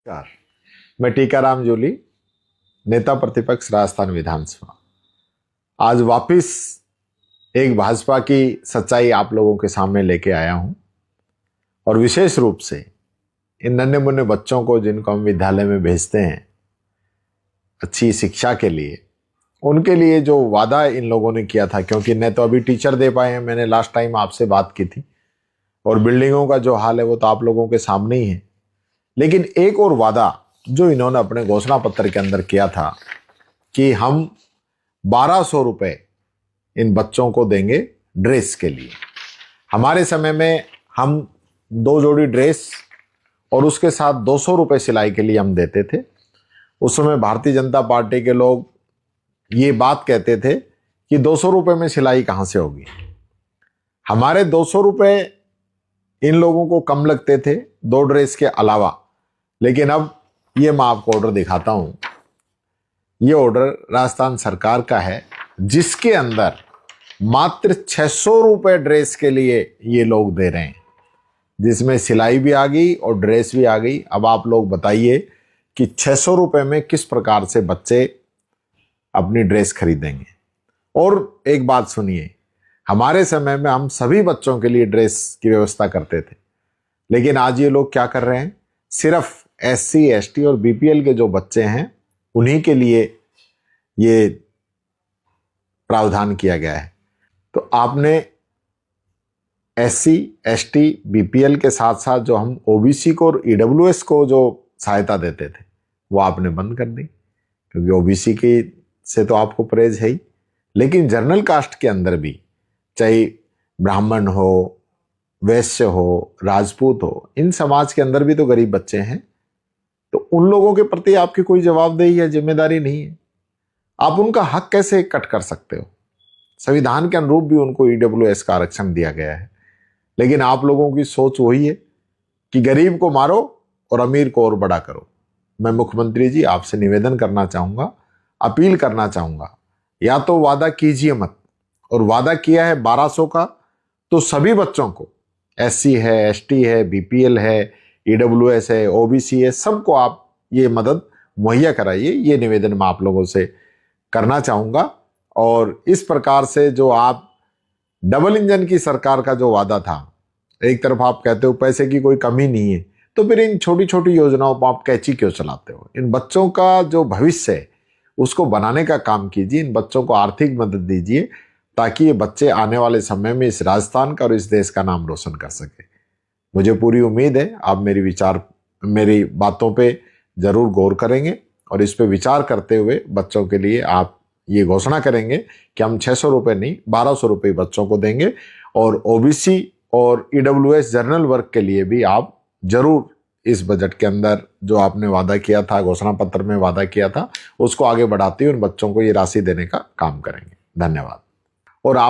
नमस्कार, मैं टीकाराम जूली, नेता प्रतिपक्ष राजस्थान विधानसभा। आज वापिस एक भाजपा की सच्चाई आप लोगों के सामने लेके आया हूं और विशेष रूप से इन नन्हे मुन्ने बच्चों को जिनको हम विद्यालय में भेजते हैं अच्छी शिक्षा के लिए, उनके लिए जो वादा इन लोगों ने किया था, क्योंकि न तो अभी टीचर दे पाए हैं, मैंने लास्ट टाइम आपसे बात की थी, और बिल्डिंगों का जो हाल है वो तो आप लोगों के सामने ही है। लेकिन एक और वादा जो इन्होंने अपने घोषणा पत्र के अंदर किया था कि हम 1200 रुपये इन बच्चों को देंगे ड्रेस के लिए। हमारे समय में हम 2 जोड़ी ड्रेस और उसके साथ 200 रुपये सिलाई के लिए हम देते थे। उस समय भारतीय जनता पार्टी के लोग ये बात कहते थे कि 200 रुपये में सिलाई कहाँ से होगी। हमारे 200 रुपये इन लोगों को कम लगते थे 2 ड्रेस के अलावा। लेकिन अब ये मैं आपको ऑर्डर दिखाता हूं। ये ऑर्डर राजस्थान सरकार का है, जिसके अंदर मात्र 600 रुपये ड्रेस के लिए ये लोग दे रहे हैं, जिसमें सिलाई भी आ गई और ड्रेस भी आ गई। अब आप लोग बताइए कि 600 रुपये में किस प्रकार से बच्चे अपनी ड्रेस खरीदेंगे। और एक बात सुनिए, हमारे समय में हम सभी बच्चों के लिए ड्रेस की व्यवस्था करते थे, लेकिन आज ये लोग क्या कर रहे हैं, सिर्फ SC, ST और BPL के जो बच्चे हैं उन्हीं के लिए ये प्रावधान किया गया है। तो आपने SC, ST, BPL के साथ साथ जो हम OBC को और EWS को जो सहायता देते थे वो आपने बंद कर दी, क्योंकि OBC की से तो आपको परहेज है ही। लेकिन जनरल कास्ट के अंदर भी, चाहे ब्राह्मण हो, वैश्य हो, राजपूत हो, इन समाज के अंदर भी तो गरीब बच्चे हैं। तो उन लोगों के प्रति आपकी कोई जवाबदेही या जिम्मेदारी नहीं है। आप उनका हक कैसे कट कर सकते हो? संविधान के अनुरूप भी उनको EWS का आरक्षण दिया गया है। लेकिन आप लोगों की सोच वही है कि गरीब को मारो और अमीर को और बड़ा करो। मैं मुख्यमंत्री जी आपसे निवेदन करना चाहूंगा, अपील करना चाहूंगा, या तो वादा कीजिए मत, और वादा किया है 1200 का तो सभी बच्चों को, SC है, ST है, BPL है, EWS है, OBC है, सबको आप ये मदद मुहैया कराइए। ये निवेदन मैं आप लोगों से करना चाहूँगा। और इस प्रकार से जो आप डबल इंजन की सरकार का जो वादा था, एक तरफ आप कहते हो पैसे की कोई कमी नहीं है, तो फिर इन छोटी छोटी योजनाओं पर आप कैंची क्यों चलाते हो? इन बच्चों का जो भविष्य है उसको बनाने का काम कीजिए, इन बच्चों को आर्थिक मदद दीजिए, ताकि ये बच्चे आने वाले समय में इस राजस्थान का और इस देश का नाम रोशन कर सके। मुझे पूरी उम्मीद है आप मेरी बातों पे जरूर गौर करेंगे और इस पे विचार करते हुए बच्चों के लिए आप ये घोषणा करेंगे कि हम 600 रुपये नहीं 1200 रुपये बच्चों को देंगे। और OBC और EWS जनरल वर्ग के लिए भी आप जरूर इस बजट के अंदर जो आपने वादा किया था, घोषणा पत्र में वादा किया था, उसको आगे बढ़ाते हुए उन बच्चों को ये राशि देने का काम करेंगे। धन्यवाद। और